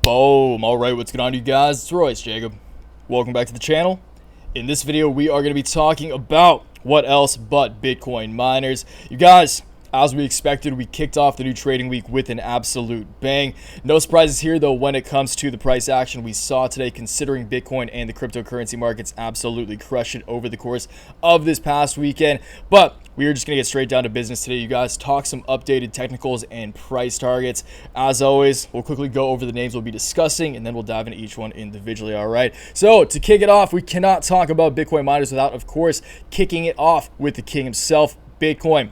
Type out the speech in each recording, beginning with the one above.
Boom. Alright, what's going on, you guys? It's Royce Jacob. Welcome back to the channel. In this video, we are going to be talking about what else but Bitcoin miners. You guys, as we expected, we kicked off the new trading week with an absolute bang. No surprises here, though, when it comes to the price action we saw today, considering Bitcoin and the cryptocurrency markets absolutely crushed it over the course of this past weekend. But we are just going to get straight down to business today, you guys. Talk some updated technicals and price targets. As always, we'll quickly go over the names we'll be discussing, and then we'll dive into each one individually, all right? So, to kick it off, we cannot talk about Bitcoin miners without, of course, kicking it off with the king himself, Bitcoin.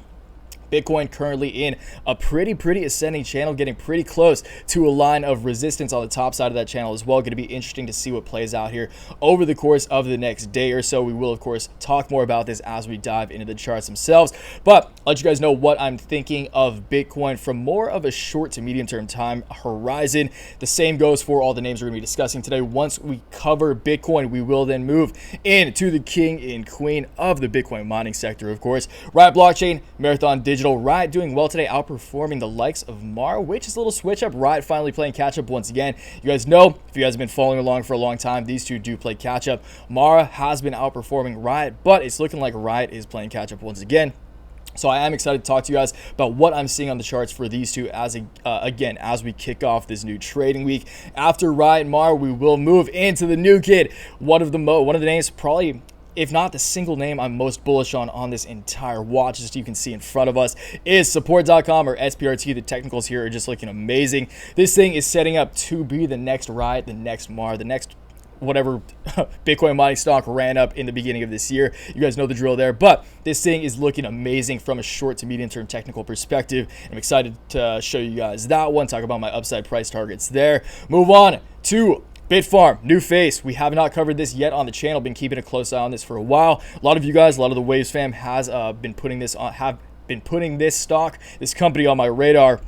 Bitcoin currently in a pretty ascending channel, getting pretty close to a line of resistance on the top side of that channel as well. Going to be interesting to see what plays out here over the course of the next day or so. We will, of course, talk more about this as we dive into the charts themselves. But I'll let you guys know what I'm thinking of Bitcoin from more of a short to medium term time horizon. The same goes for all the names we're going to be discussing today. Once we cover Bitcoin, we will then move into the king and queen of the Bitcoin mining sector, of course. Riot Blockchain, Marathon Digital. Riot doing well today, outperforming the likes of Mara, which is a little switch up. Riot finally playing catch up once again. You guys know, if you guys have been following along for a long time, these two do play catch up. Mara has been outperforming Riot, but it's looking like Riot is playing catch up once again. So I am excited to talk to you guys about what I'm seeing on the charts for these two again, as we kick off this new trading week. After Riot and Mara, we will move into the new kid. One of the names, probably, if not the single name I'm most bullish on this entire watch, as you can see in front of us, is support.com or SPRT. The technicals here are just looking amazing. This thing is setting up to be the next Riot, the next Mar, the next whatever Bitcoin mining stock ran up in the beginning of this year. You guys know the drill there, but this thing is looking amazing from a short to medium term technical perspective. I'm excited to show you guys that one, talk about my upside price targets there. Move on to Bitfarm, new face. We have not covered this yet on the channel. Been keeping a close eye on this for a while. A lot of you guys, a lot of the Waves fam has been putting this stock, this company on my radar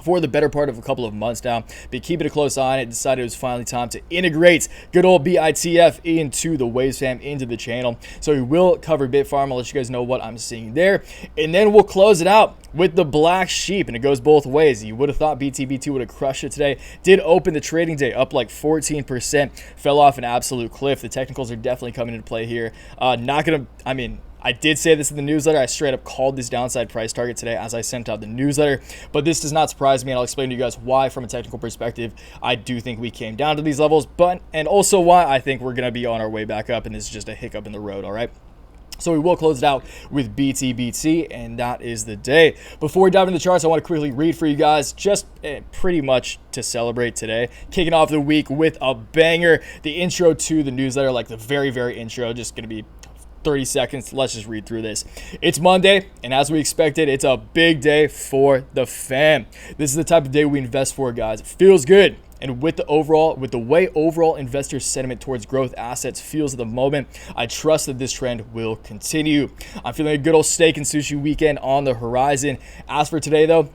for the better part of a couple of months now. Been keeping a close eye on it. Decided it was finally time to integrate good old BITF into the Waves fam, into the channel. So we will cover Bitfarm. I'll let you guys know what I'm seeing there. And then we'll close it out with the black sheep, and it goes both ways. You would have thought BTBT would have crushed it today. Did open the trading day up like 14%, fell off an absolute cliff. The technicals are definitely coming into play here. I did say this in the newsletter. I straight up called this downside price target today as I sent out the newsletter, but this does not surprise me, and I'll explain to you guys why from a technical perspective I do think we came down to these levels, and also why I think we're going to be on our way back up, and this is just a hiccup in the road, all right? So we will close it out with BTBT, and that is the day. Before we dive into the charts, I want to quickly read for you guys, just pretty much to celebrate today. Kicking off the week with a banger. The intro to the newsletter, like the very intro, just going to be 30 seconds. Let's just read through this. It's Monday, and as we expected, it's a big day for the fam. This is the type of day we invest for, guys. It feels good. And with the way overall investor sentiment towards growth assets feels at the moment, I trust that this trend will continue. I'm feeling a good old steak and sushi weekend on the horizon. As for today, though,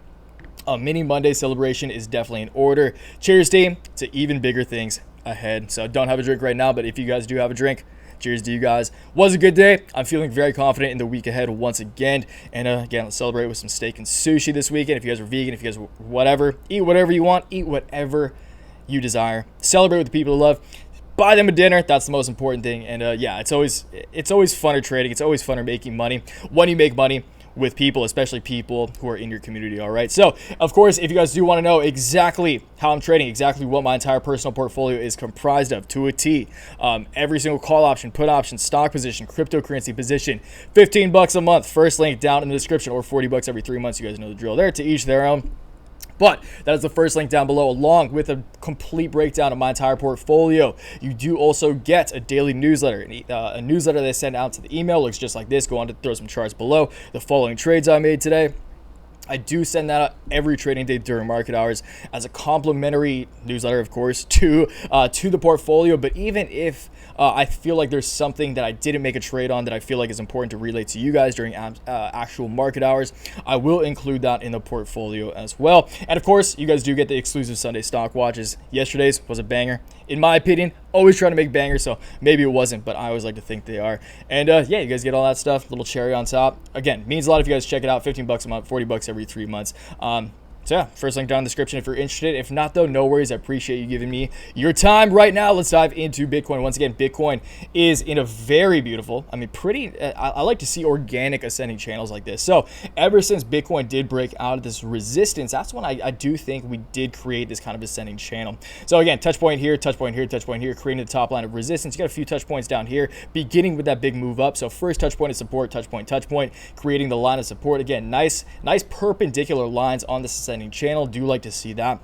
a mini Monday celebration is definitely in order. Cheers, team, to even bigger things ahead. So don't have a drink right now, but if you guys do have a drink, cheers to you guys. Was a good day. I'm feeling very confident in the week ahead once again. And again, let's celebrate with some steak and sushi this weekend. If you guys are vegan, if you guys are whatever, eat whatever you want, eat whatever you desire. Celebrate with the people you love. Buy them a dinner. That's the most important thing. And yeah, it's always funner trading. It's always funner making money when you make money with people, especially people who are in your community, all right? So, of course, if you guys do want to know exactly how I'm trading, exactly what my entire personal portfolio is comprised of to a T, every single call option, put option, stock position, cryptocurrency position, $15 a month, first link down in the description, or $40 every 3 months. You guys know the drill there, to each their own. But that is the first link down below, along with a complete breakdown of my entire portfolio. You do also get a daily newsletter, a newsletter they send out to the email. Looks just like this. Go on to throw some charts below. The following trades I made today. I do send that out every trading day during market hours as a complimentary newsletter, of course, to the portfolio. But even if I feel like there's something that I didn't make a trade on that I feel like is important to relay to you guys during actual market hours, I will include that in the portfolio as well. And of course, you guys do get the exclusive Sunday stock watches. Yesterday's was a banger, in my opinion. Always trying to make bangers, so maybe it wasn't, but I always like to think they are. And yeah, you guys get all that stuff, little cherry on top. Again, means a lot if you guys check it out. $15 a month, $40 every 3 months. So yeah, first link down in the description if you're interested. If not though, no worries. I appreciate you giving me your time. Right now, let's dive into Bitcoin. Once again, Bitcoin is in a very beautiful, I like to see organic ascending channels like this. So ever since Bitcoin did break out of this resistance, that's when I do think we did create this kind of ascending channel. So again, touch point here, touch point here, touch point here, creating the top line of resistance. You got a few touch points down here, beginning with that big move up. So first touch point is support, touch point, creating the line of support. Again, nice perpendicular lines on this ascending channel. Do like to see that.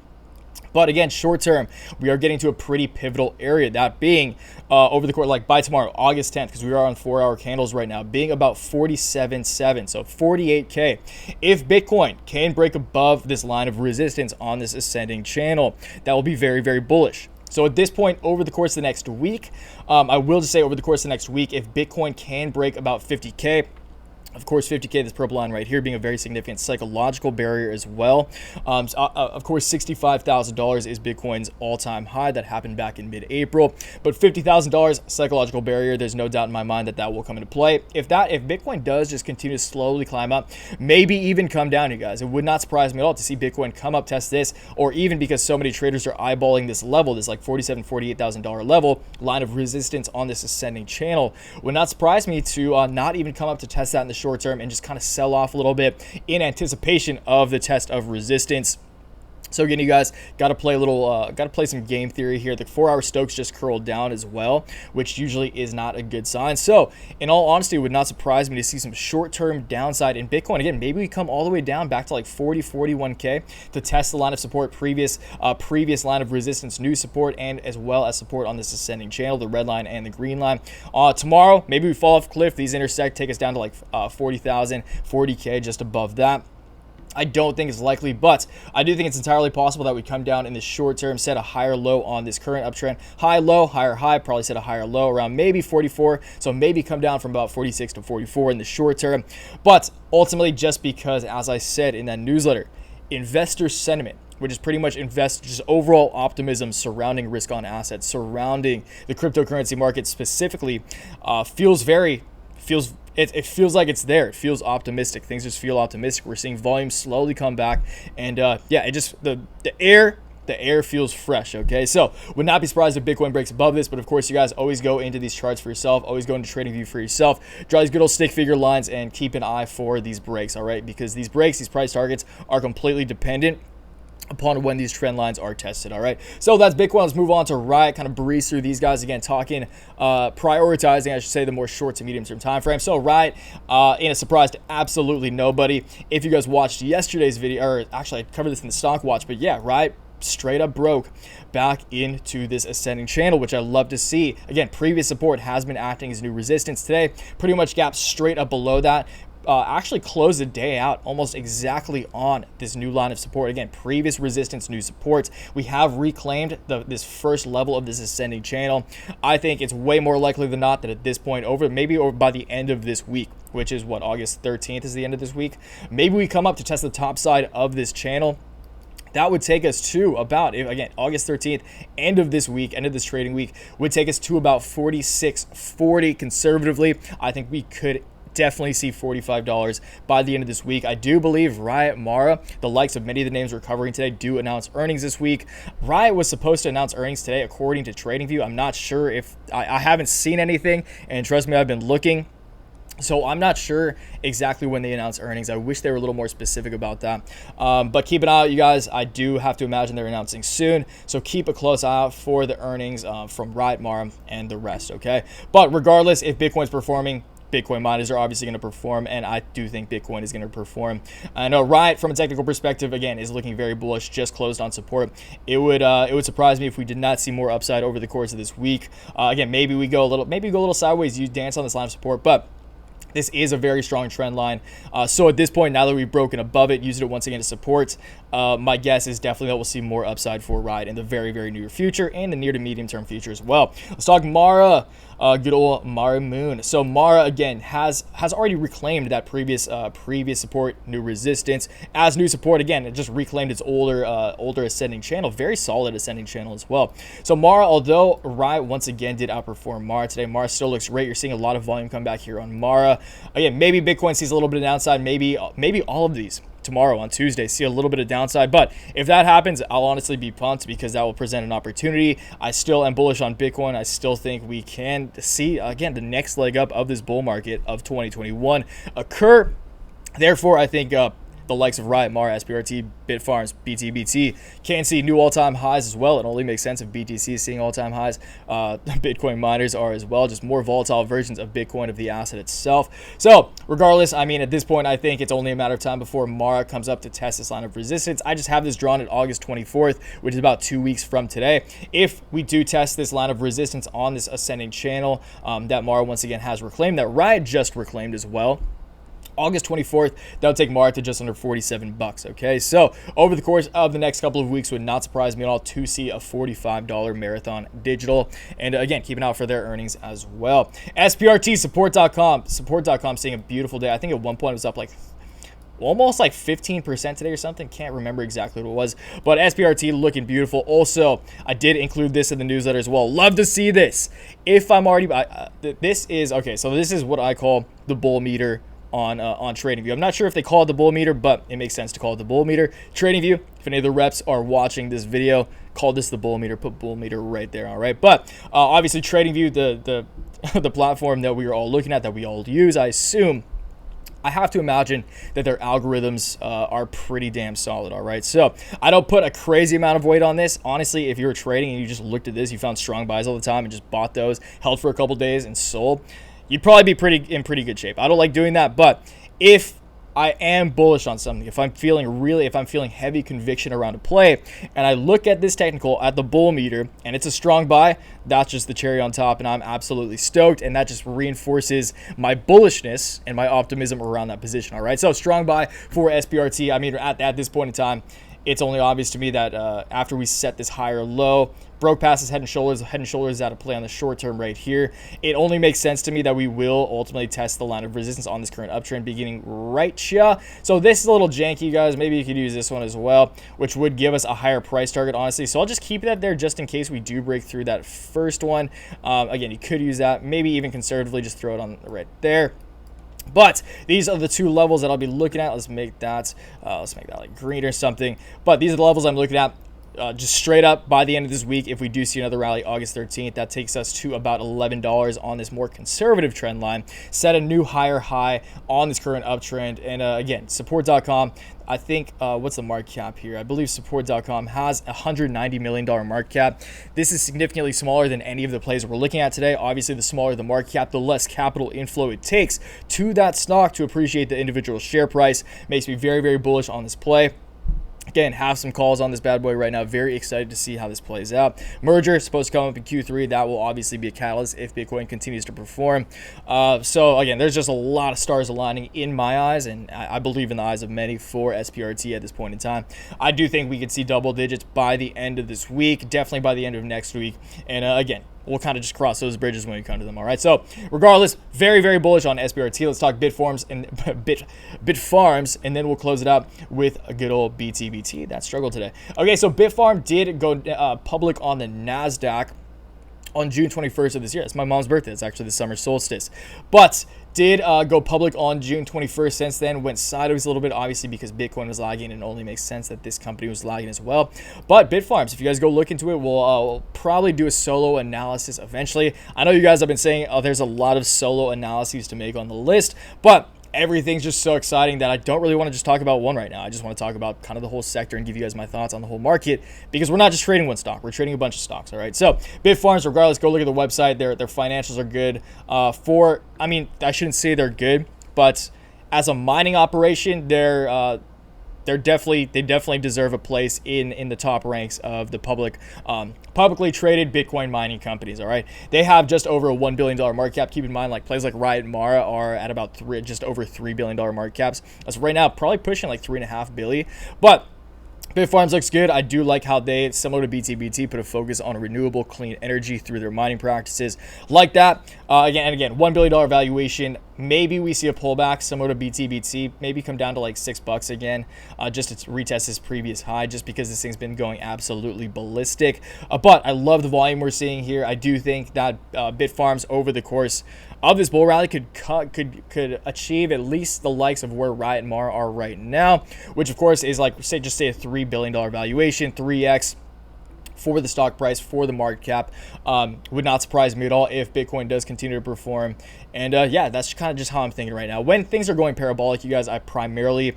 But again, short term, we are getting to a pretty pivotal area, that being over the course, like by tomorrow, August 10th, because we are on 4-hour candles right now, being about 47.7, so 48K. If Bitcoin can break above this line of resistance on this ascending channel, that will be very, very bullish. So at this point, over the course of the next week, I will just say over the course of the next week, if Bitcoin can break about 50K, of course, 50K, this purple line right here being a very significant psychological barrier as well. Of course, $65,000 is Bitcoin's all-time high that happened back in mid-April. But $50,000 psychological barrier, there's no doubt in my mind that will come into play. If Bitcoin does just continue to slowly climb up, maybe even come down, you guys, it would not surprise me at all to see Bitcoin come up, test this, or even because so many traders are eyeballing this level, this like $47,000, $48,000 level, line of resistance on this ascending channel, would not surprise me to not even come up to test that in the short term and just kind of sell off a little bit in anticipation of the test of resistance. So again, you guys got to play some game theory here. The 4-hour Stokes just curled down as well, which usually is not a good sign. So in all honesty, it would not surprise me to see some short-term downside in Bitcoin. Again, maybe we come all the way down back to like 40, 41K to test the line of support, previous line of resistance, new support, and as well as support on this ascending channel, the red line and the green line. Tomorrow, maybe we fall off a cliff. These intersect, take us down to like 40,000, 40K, just above that. I don't think it's likely, but I do think it's entirely possible that we come down in the short term, set a higher low on this current uptrend. High, low, higher, high, probably set a higher low around maybe 44. So maybe come down from about 46 to 44 in the short term. But ultimately, just because, as I said in that newsletter, investor sentiment, which is pretty much just overall optimism surrounding risk on assets, surrounding the cryptocurrency market specifically, it feels like it's there. It feels optimistic. Things just feel optimistic. We're seeing volume slowly come back, and the air feels fresh. Okay, so would not be surprised if Bitcoin breaks above this, but of course, you guys always go into these charts for yourself. Always go into TradingView for yourself. Draw these good old stick figure lines and keep an eye for these breaks. All right, because these breaks, these price targets are completely dependent upon when these trend lines are tested. All right, so that's Bitcoin. Let's move on to Riot, kind of breeze through these guys again, prioritizing, I should say, the more short to medium term time frame. So Riot, in a surprise to absolutely nobody, if you guys watched yesterday's video, or actually I covered this in the stock watch, but yeah, Riot straight up broke back into this ascending channel, which I love to see. Again, previous support has been acting as new resistance today, pretty much gapped straight up below that. Actually closed the day out almost exactly on this new line of support. Again, previous resistance, new supports. We have reclaimed this first level of this ascending channel. I think it's way more likely than not that at this point, maybe by the end of this week, which is what, August 13th is the end of this week, maybe we come up to test the top side of this channel. That would take us to about, again, August 13th, end of this week, end of this trading week, would take us to about 46.40 conservatively. I think we could definitely see $45 by the end of this week. I do believe Riot, Mara, the likes of many of the names we're covering today, do announce earnings this week. Riot was supposed to announce earnings today according to TradingView. I'm not sure if I haven't seen anything, and trust me, I've been looking. So I'm not sure exactly when they announce earnings. I wish they were a little more specific about that. But keep an eye out, you guys. I do have to imagine they're announcing soon. So keep a close eye out for the earnings from Riot, Mara, and the rest, okay? But regardless, if Bitcoin's performing, Bitcoin miners are obviously going to perform, and I do think Bitcoin is going to perform. I know Riot, from a technical perspective, again, is looking very bullish, just closed on support. It would surprise me if we did not see more upside over the course of this week. Again, maybe we go a little sideways, you dance on this line of support, but this is a very strong trend line. So at this point, now that we've broken above it, used it once again to support, my guess is definitely that we'll see more upside for Riot in the very, very near future and the near to medium term future as well. Let's talk Mara, good old Mara Moon. So Mara, again, has already reclaimed that previous support, new resistance. As new support, again, it just reclaimed its older ascending channel, very solid ascending channel as well. So Mara, although Riot once again did outperform Mara today, Mara still looks great. You're seeing a lot of volume come back here on Mara. Again, maybe Bitcoin sees a little bit of downside, maybe all of these tomorrow on Tuesday, see a little bit of downside. But if that happens, I'll honestly be pumped because that will present an opportunity. I still am bullish on Bitcoin. I still think we can see, again, the next leg up of this bull market of 2021 occur. Therefore, I think the likes of Riot, Mara, SPRT, bitfarms, BTBT can see new all-time highs as well. It only makes sense if BTC is seeing all-time highs. Bitcoin miners are as well, just more volatile versions of Bitcoin, of the asset itself. So regardless, I mean, at this point, I think it's only a matter of time before Mara comes up to test this line of resistance. I just have this drawn at August 24th, which is about 2 weeks from today. If we do test this line of resistance on this ascending channel that Mara once again has reclaimed, that Riot just reclaimed as well, August 24th, that'll take Mara to just under 47 bucks. Okay, so over the course of the next couple of weeks, would not surprise me at all to see a $45 marathon digital. And again, keep an eye out for their earnings as well. SPRT support.com seeing a beautiful day. I think at one point it was up like almost like 15% today or something. Can't remember exactly what it was, but SPRT looking beautiful. Also, I did include this in the newsletter as well. Love to see this. If I'm already, this is okay. So this is what I call the bull meter on TradingView. I'm not sure if they call it the bull meter, but it makes sense to call it the bull meter. TradingView, if any of the reps are watching this video, call this the bull meter. Put bull meter right there. All right, but obviously TradingView, the platform that we are all looking at, that we all use, I assume. I have to imagine that their algorithms are pretty damn solid, all right? So I don't put a crazy amount of weight on this. Honestly, if you were trading and you just looked at this, you found strong buys all the time and just bought those, held for a couple days and sold, you'd probably be in pretty good shape. I don't like doing that, but if I am bullish on something, if I'm feeling heavy conviction around a play, and I look at this technical at the bull meter and it's a strong buy, that's just the cherry on top, and I'm absolutely stoked, and that just reinforces my bullishness and my optimism around that position. All right, so strong buy for SPRT. I mean, at this point in time, it's only obvious to me that after we set this higher low, broke past this head and shoulders out of play on the short term right here, it only makes sense to me that we will ultimately test the line of resistance on this current uptrend beginning right here. So this is a little janky, guys. Maybe you could use this one as well, which would give us a higher price target, honestly. So I'll just keep that there just in case we do break through that first one. Again, you could use that, maybe even conservatively just throw it on right there. But these are the two levels that I'll be looking at. Let's make that like green or something. But these are the levels I'm looking at. Just straight up by the end of this week, if we do see another rally August 13th, that takes us to about $11 on this more conservative trend line. Set a new higher high on this current uptrend. And again, support.com, I think, what's the market cap here? I believe support.com has a $190 million market cap. This is significantly smaller than any of the plays we're looking at today. Obviously, the smaller the market cap, the less capital inflow it takes to that stock to appreciate the individual share price. Makes me very, very bullish on this play. Again, have some calls on this bad boy right now. Very excited to see how this plays out. Merger supposed to come up in Q3. That will obviously be a catalyst if Bitcoin continues to perform. So again, there's just a lot of stars aligning in my eyes, and I believe in the eyes of many for SPRT at this point in time. I do think we could see double digits by the end of this week, definitely by the end of next week. And again, we'll kind of just cross those bridges when we come to them. All right. So regardless, very, very bullish on SPRT. Let's talk bitfarms and bitfarms, and then we'll close it out with a good old BTBT. That struggled today. Okay. So Bitfarm did go public on the NASDAQ on June 21st of this year. It's my mom's birthday. It's actually the summer solstice, but did go public on June 21st. Since then, went sideways a little bit, obviously because Bitcoin was lagging, and it only makes sense that this company was lagging as well. But Bitfarms, if you guys go look into it, we'll probably do a solo analysis eventually. I know you guys have been saying there's a lot of solo analyses to make on the list, but everything's just so exciting that I don't really want to just talk about one right now. I just want to talk about kind of the whole sector and give you guys my thoughts on the whole market, because we're not just trading one stock, we're trading a bunch of stocks. All right, so Bitfarms, regardless, go look at the website. Their financials are good. I mean, I shouldn't say they're good, but as a mining operation, they definitely deserve a place in the top ranks of the publicly traded Bitcoin mining companies. All right, they have just over a $1 billion market cap. Keep in mind, like plays like Riot and Mara are at about just over $3 billion market caps. That's right now probably pushing like $3.5 billion, but Bitfarms looks good. I do like how they, similar to BTBT, put a focus on renewable clean energy through their mining practices like that. Again, $1 billion valuation. Maybe we see a pullback similar to BTBT, maybe come down to like $6 again, just to retest this previous high, just because this thing's been going absolutely ballistic. But I love the volume we're seeing here. I do think that bitfarms over the course of this bull rally could achieve at least the likes of where Riot and Mar are right now, which of course is like say a $3 billion valuation, 3x. For the stock price, for the market cap. Would not surprise me at all if Bitcoin does continue to perform. And yeah, that's kind of just how I'm thinking right now. When things are going parabolic, you guys, I prioritize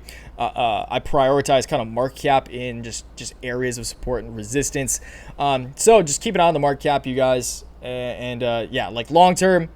kind of market cap in just areas of support and resistance. So just keep an eye on the market cap, you guys. Yeah, like long term,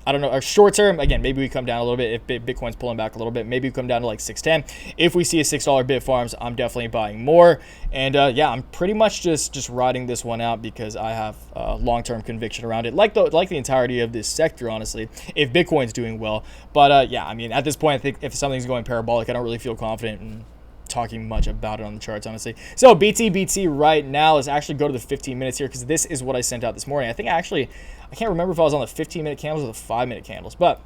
I don't know, or short term, again, maybe we come down a little bit if Bitcoin's pulling back a little bit. Maybe we come down to like 610. If we see a $6 bitfarms, I'm definitely buying more. And yeah, I'm pretty much just riding this one out because I have long-term conviction around it, like the entirety of this sector, honestly, if Bitcoin's doing well. But yeah, I mean, at this point, I think if something's going parabolic, I don't really feel confident in talking much about it on the charts, honestly. So BTBT right now, let's actually go to the 15 minutes here because this is what I sent out this morning. I can't remember if I was on the 15-minute candles or the 5-minute candles, but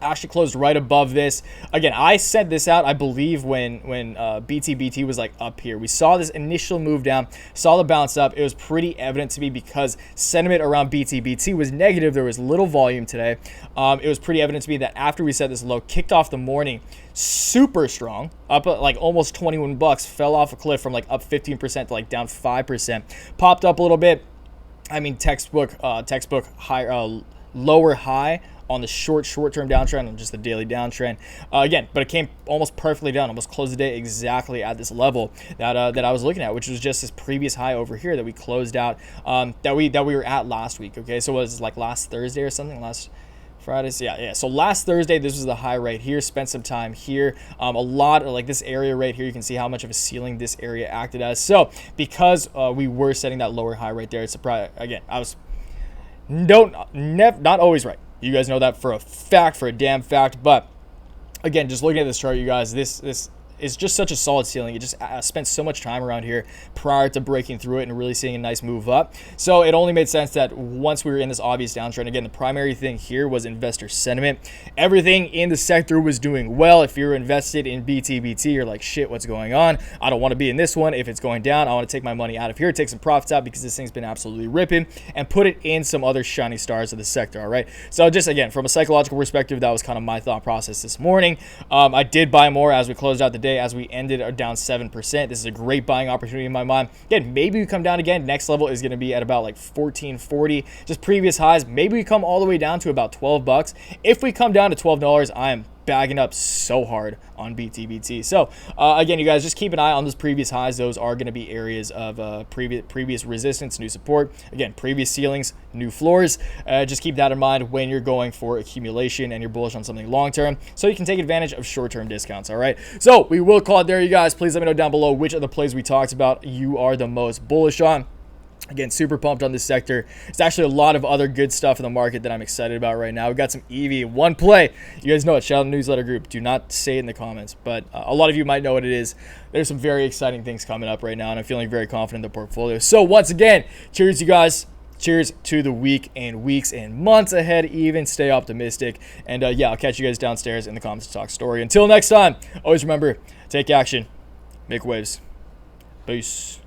I actually closed right above this. Again, I sent this out, I believe, when BTBT was like up here. We saw this initial move down, saw the bounce up. It was pretty evident to me because sentiment around BTBT was negative. There was little volume today. It was pretty evident to me that after we set this low, kicked off the morning super strong, up at like almost 21 bucks, fell off a cliff from like up 15% to like down 5%, popped up a little bit. I mean, textbook high, lower high on the short-term downtrend and just the daily downtrend. Again, but it came almost perfectly down, almost closed the day exactly at this level that I was looking at, which was just this previous high over here that we closed out, that we were at last week. Okay, so it was like last Thursday or something, last Friday. So yeah. So last Thursday, this was the high right here. Spent some time here. A lot of like this area right here. You can see how much of a ceiling this area acted as. So because we were setting that lower high right there, it's surprised. Again, I was not always right. You guys know that for a fact, for a damn fact. But again, just looking at this chart, you guys, this is just such a solid ceiling. It just spent so much time around here prior to breaking through it and really seeing a nice move up. So it only made sense that once we were in this obvious downtrend, again, the primary thing here was investor sentiment. Everything in the sector was doing well. If you're invested in BTBT, you're like, shit, what's going on? I don't want to be in this one. If it's going down, I want to take my money out of here, take some profits out because this thing's been absolutely ripping, and put it in some other shiny stars of the sector, all right? So just, again, from a psychological perspective, that was kind of my thought process this morning. I did buy more as we closed out the day, as we ended down 7%. This is a great buying opportunity in my mind. Again, maybe we come down again. Next level is going to be at about like 14.40, just previous highs. Maybe we come all the way down to about 12 bucks. If we come down to $12, I am bagging up so hard on BTBT. So again, you guys, just keep an eye on those previous highs. Those are going to be areas of previous resistance, new support. Again, previous ceilings, new floors. Just keep that in mind when you're going for accumulation and you're bullish on something long term, so you can take advantage of short-term discounts. All right, so we will call it there, you guys. Please let me know down below which of the plays we talked about you are the most bullish on. Again, super pumped on this sector. There's actually a lot of other good stuff in the market that I'm excited about right now. We've got some EV, one play. You guys know it. Shout out to the newsletter group. Do not say it in the comments, but a lot of you might know what it is. There's some very exciting things coming up right now, and I'm feeling very confident in the portfolio. So once again, cheers, you guys. Cheers to the week and weeks and months ahead even. Stay optimistic. And yeah, I'll catch you guys downstairs in the comments to talk story. Until next time, always remember, take action, make waves. Peace.